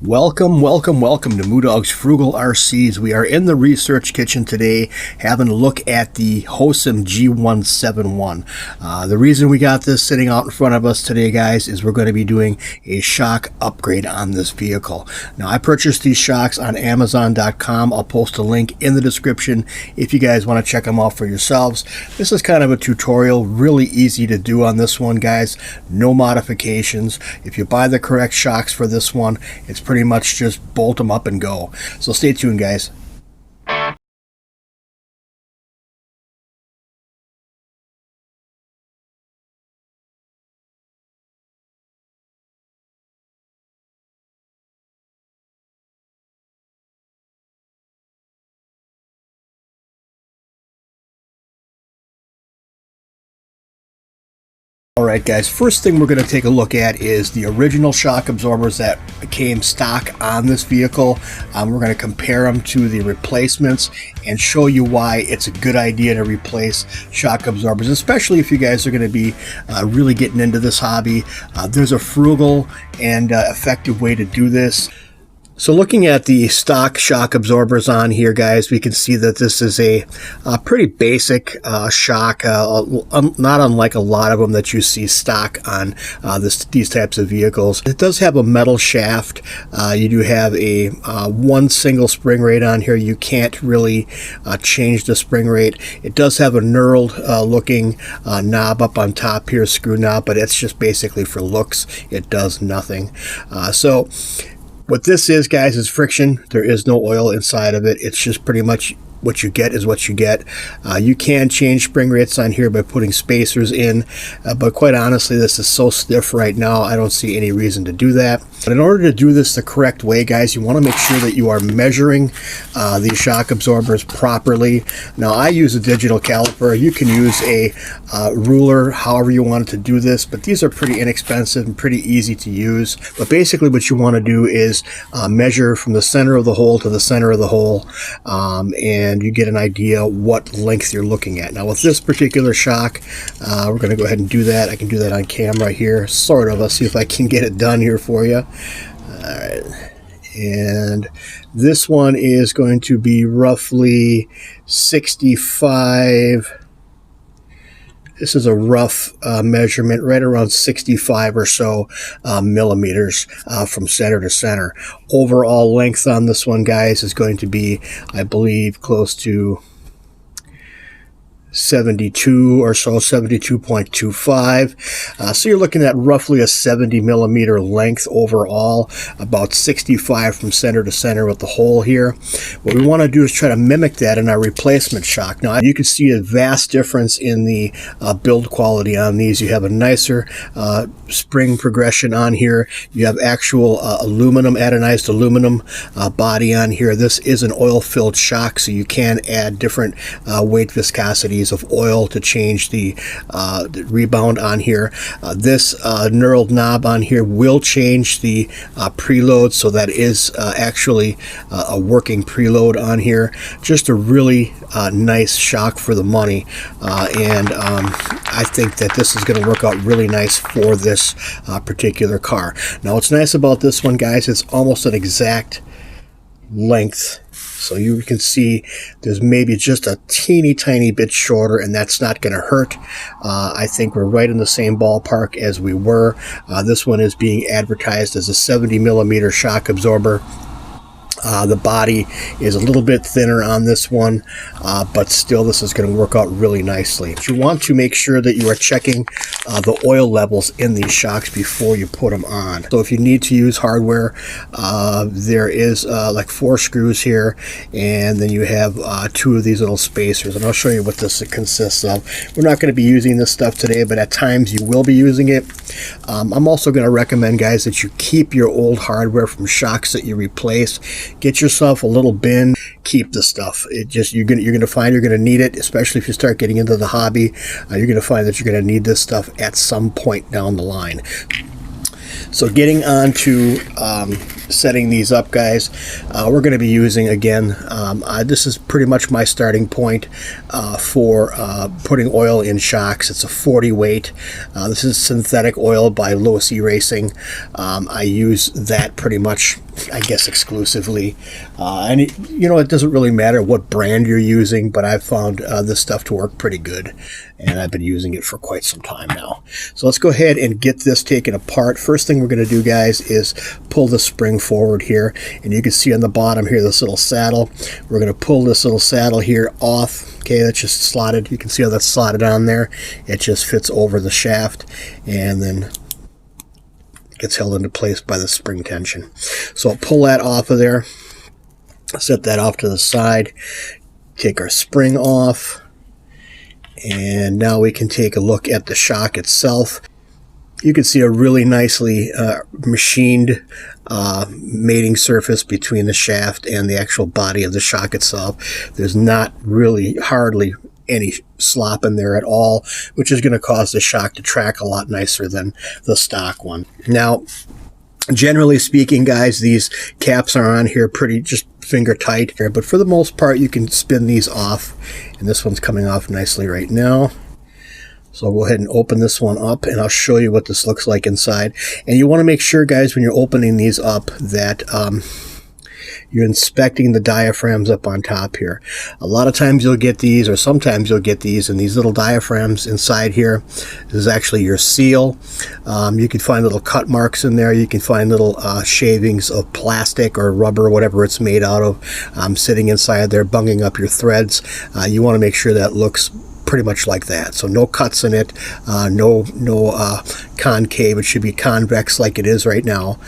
Welcome to Moodog's Frugal RCs. We are in the research kitchen today having a look at the Hosim G171. The reason we got this sitting out in front of us today, guys, is we're going to be doing a shock upgrade on this vehicle. Now, I purchased these shocks on Amazon.com. I'll post a link in the description if you guys want to check them out for yourselves. This is kind of a tutorial, really easy to do on this one, guys. No modifications. If you buy the correct shocks for this one, it's pretty much just bolt them up and go. So stay tuned, guys. Alright guys, first thing we're going to take a look at is the original shock absorbers that came stock on this vehicle. We're going to compare them to the replacements and show you why it's a good idea to replace shock absorbers, especially if you guys are going to be really getting into this hobby. There's a frugal and effective way to do this. So looking at the stock shock absorbers on here, guys, we can see that this is a pretty basic shock, not unlike a lot of them that you see stock on these types of vehicles. It does have a metal shaft. You do have a one single spring rate on here. You can't really change the spring rate. It does have a knurled looking knob up on top here, screw knob, but it's just basically for looks. It does nothing. So what this is, guys, is friction. There is no oil inside of it. It's just pretty much what you get is what you get. You can change spring rates on here by putting spacers in, but quite honestly, this is so stiff right now, I don't see any reason to do that. But in order to do this the correct way, guys, you want to make sure that you are measuring these shock absorbers properly. Now, I use a digital caliper. You can use a ruler, however you want to do this, but these are pretty inexpensive and pretty easy to use. But basically what you want to do is measure from the center of the hole to the center of the hole, and you get an idea what length you're looking at. Now with this particular shock, we're going to go ahead and do that. I can do that on camera here, sort of. Let's see if I can get it done here for you. Alright, and this one is going to be roughly 65. This is a rough measurement, right around 65 or so millimeters from center to center. Overall length on this one, guys, is going to be, I believe, close to 72 or so, 72.25. So you're looking at roughly a 70 millimeter length overall, about 65 from center to center with the hole here. What we want to do is try to mimic that in our replacement shock. Now you can see a vast difference in the build quality on these. You have a nicer spring progression on here. You have actual aluminum, anodized aluminum body on here. This is an oil-filled shock, so you can add different weight viscosities of oil to change the rebound on here. This knurled knob on here will change the preload, so that is actually a working preload on here. Just a really nice shock for the money, and I think that this is going to work out really nice for this particular car. Now what's nice about this one, guys, it's almost an exact length. So you can see there's maybe just a teeny tiny bit shorter, and that's not going to hurt. I think we're right in the same ballpark as we were. This one is being advertised as a 70 millimeter shock absorber. The body is a little bit thinner on this one, but still this is going to work out really nicely. You want to make sure that you are checking the oil levels in these shocks before you put them on. So if you need to use hardware, there is like 4 screws here, and then you have 2 of these little spacers, and I'll show you what this consists of. We're not going to be using this stuff today, but at times you will be using it. I'm also going to recommend, guys, that you keep your old hardware from shocks that you replace. Get yourself a little bin, keep the stuff. You're gonna find you're gonna need it, especially if you start getting into the hobby. You're gonna find that you're gonna need this stuff at some point down the line. So getting on to setting these up, guys, we're going to be using, again, this is pretty much my starting point for putting oil in shocks. It's a 40 weight. This is synthetic oil by Low C Racing. I use that pretty much I guess exclusively. And it doesn't really matter what brand you're using, but I've found this stuff to work pretty good, and I've been using it for quite some time now. So let's go ahead and get this taken apart. First thing we're going to do, guys, is pull the spring forward here, and you can see on the bottom here this little saddle. We're going to pull this little saddle here off. Okay, that's just slotted. You can see how that's slotted on there. It just fits over the shaft and then gets held into place by the spring tension. So I'll pull that off of there, set that off to the side, take our spring off, and now we can take a look at the shock itself. You can see a really nicely machined mating surface between the shaft and the actual body of the shock itself. There's not really hardly any slop in there at all, which is going to cause the shock to track a lot nicer than the stock one. Now, generally speaking, guys, these caps are on here pretty just finger tight here, but for the most part you can spin these off, and this one's coming off nicely right now. So I'll go ahead and open this one up, and I'll show you what this looks like inside. And you want to make sure, guys, when you're opening these up that you're inspecting the diaphragms up on top here. A lot of times you'll get these, or sometimes you'll get these, and these little diaphragms inside here, this is actually your seal. You can find little cut marks in there. You can find little shavings of plastic or rubber, whatever it's made out of, sitting inside there, bunging up your threads. You want to make sure that looks pretty much like that. So no cuts in it, no concave. It should be convex like it is right now.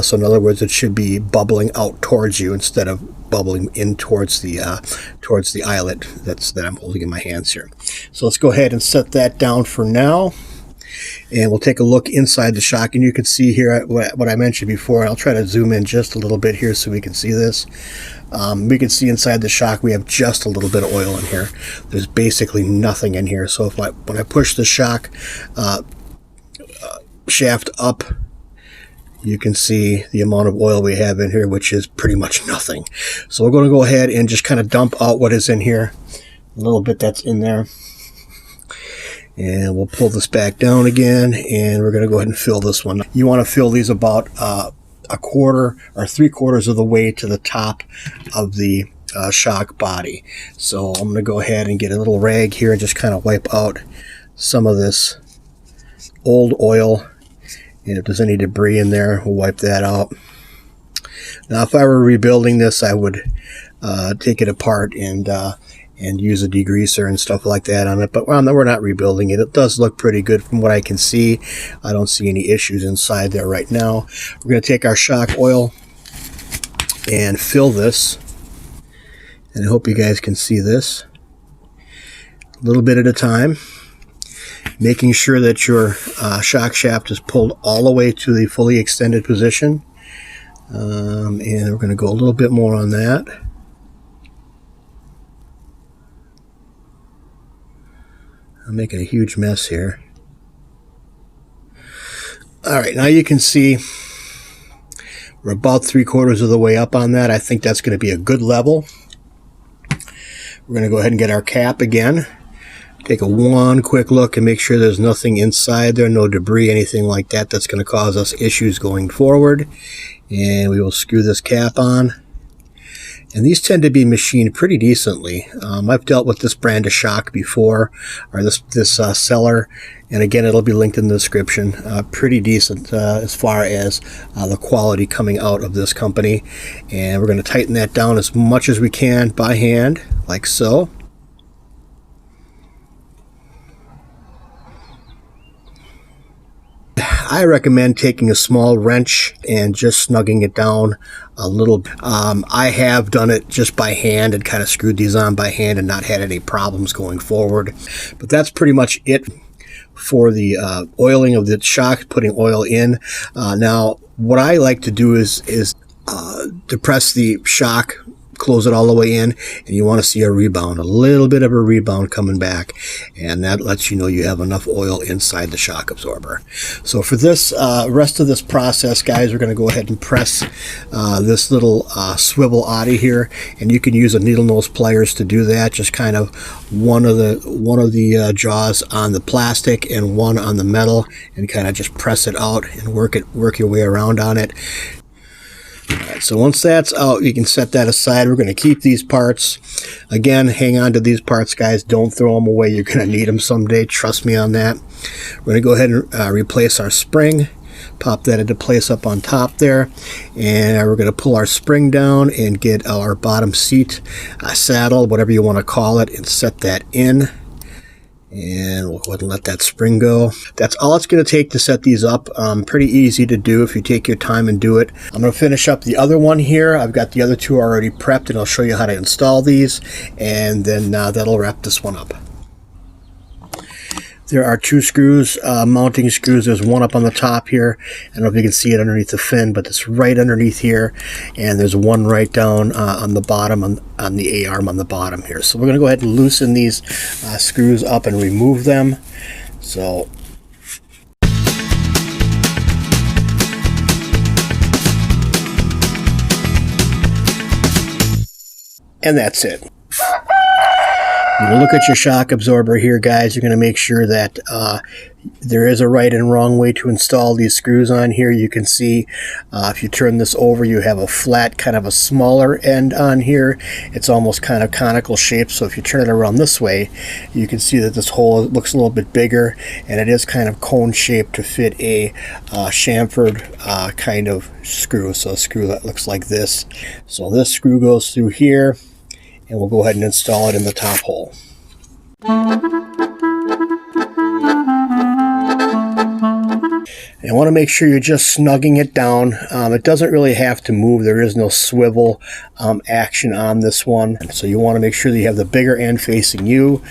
So in other words, it should be bubbling out towards you instead of bubbling in towards the eyelet that I'm holding in my hands here. So let's go ahead and set that down for now, and we'll take a look inside the shock. And you can see here what I mentioned before. I'll try to zoom in just a little bit here so we can see this. We can see inside the shock we have just a little bit of oil in here. There's basically nothing in here. So when I push the shock shaft up, you can see the amount of oil we have in here, which is pretty much nothing. So we're going to go ahead and just kind of dump out what is in here, a little bit that's in there. And we'll pull this back down again, and we're going to go ahead and fill this one. You want to fill these about a quarter or 3/4 of the way to the top of the shock body. So I'm going to go ahead and get a little rag here and just kind of wipe out some of this old oil, and if there's any debris in there, we'll wipe that out. Now, if I were rebuilding this, I would take it apart and use a degreaser and stuff like that on it, but we're not rebuilding it. It does look pretty good from what I can see. I don't see any issues inside there right now. We're going to take our shock oil and fill this, and I hope you guys can see this, a little bit at a time, making sure that your shock shaft is pulled all the way to the fully extended position. And we're going to go a little bit more on that. I'm making a huge mess here. Alright, now you can see we're about 3/4 of the way up on that. I think that's going to be a good level. We're going to go ahead and get our cap again. Take one quick look and make sure there's nothing inside there, no debris, anything like that that's going to cause us issues going forward. And we will screw this cap on. And these tend to be machined pretty decently. I've dealt with this brand of shock before, or this seller, and again, it'll be linked in the description. Pretty decent as far as the quality coming out of this company. And we're going to tighten that down as much as we can by hand, like so. I recommend taking a small wrench and just snugging it down a little. I have done it just by hand and kind of screwed these on by hand and not had any problems going forward. But that's pretty much it for the oiling of the shock, putting oil in. Now, what I like to do is depress the shock, close it all the way in, and you want to see a rebound, a little bit of a rebound coming back, and that lets you know you have enough oil inside the shock absorber. So for this rest of this process, guys, we're going to go ahead and press this little swivel out of here, and you can use a needle nose pliers to do that. Just kind of one of the jaws on the plastic and one on the metal, and kind of just press it out and work your way around on it. right, so once that's out, you can set that aside. We're going to keep these parts. Again, hang on to these parts, guys. Don't throw them away. You're going to need them someday. Trust me on that. We're going to go ahead and replace our spring. Pop that into place up on top there, and we're going to pull our spring down and get our bottom seat saddle, whatever you want to call it, and set that in. And we'll go ahead and let that spring go. That's all it's going to take to set these up. Pretty easy to do if you take your time and do it. I'm going to finish up the other one here. I've got the other two already prepped, and I'll show you how to install these, and then that'll wrap this one up. There are two screws, mounting screws. There's one up on the top here. I don't know if you can see it underneath the fin, but it's right underneath here. And there's one right down on the bottom, on the A-arm on the bottom here. So we're going to go ahead and loosen these screws up and remove them. So and that's it. You look at your shock absorber here, guys. You're going to make sure that there is a right and wrong way to install these screws on here. You can see if you turn this over, you have a flat, kind of a smaller end on here. It's almost kind of conical shape. So if you turn it around this way, you can see that this hole looks a little bit bigger, and it is kind of cone shaped to fit a chamfered kind of screw. So a screw that looks like this. So this screw goes through here, and we'll go ahead and install it in the top hole. And I want to make sure you're just snugging it down. It doesn't really have to move. There is no swivel action on this one. So you want to make sure that you have the bigger end facing you.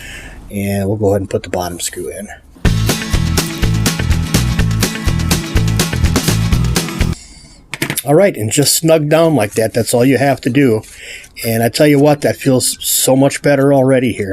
And we'll go ahead and put the bottom screw in. All right, and just snug down like that. That's all you have to do. And I tell you what, that feels so much better already here.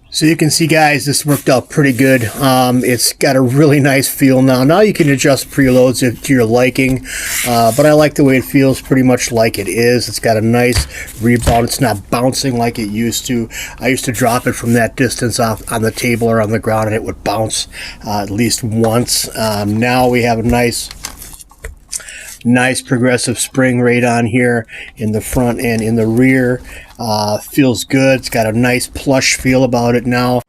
So you can see, guys, this worked out pretty good. It's got a really nice feel now. Now you can adjust preloads to your liking, but I like the way it feels, pretty much like it is. It's got a nice rebound. It's not bouncing like it used to. I used to drop it from that distance off on the table or on the ground, and it would bounce at least once. Now we have a nice progressive spring right on here in the front and in the rear. Feels good. It's got a nice plush feel about it now.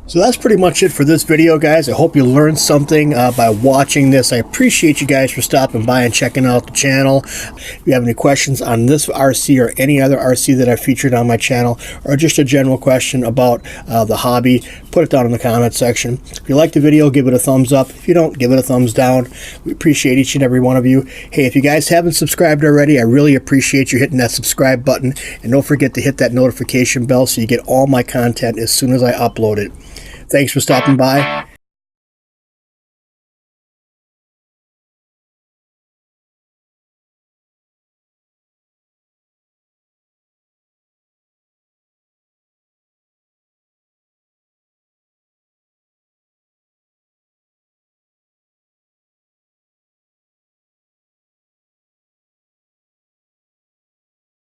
So that's pretty much it for this video, guys. I hope you learned something by watching this. I appreciate you guys for stopping by and checking out the channel. If you have any questions on this RC or any other RC that I featured on my channel, or just a general question about the hobby, put it down in the comment section. If you like the video, give it a thumbs up. If you don't, give it a thumbs down. We appreciate each and every one of you. Hey, if you guys haven't subscribed already, I really appreciate you hitting that subscribe button. And don't forget to hit that notification bell so you get all my content as soon as I upload it. Thanks for stopping by.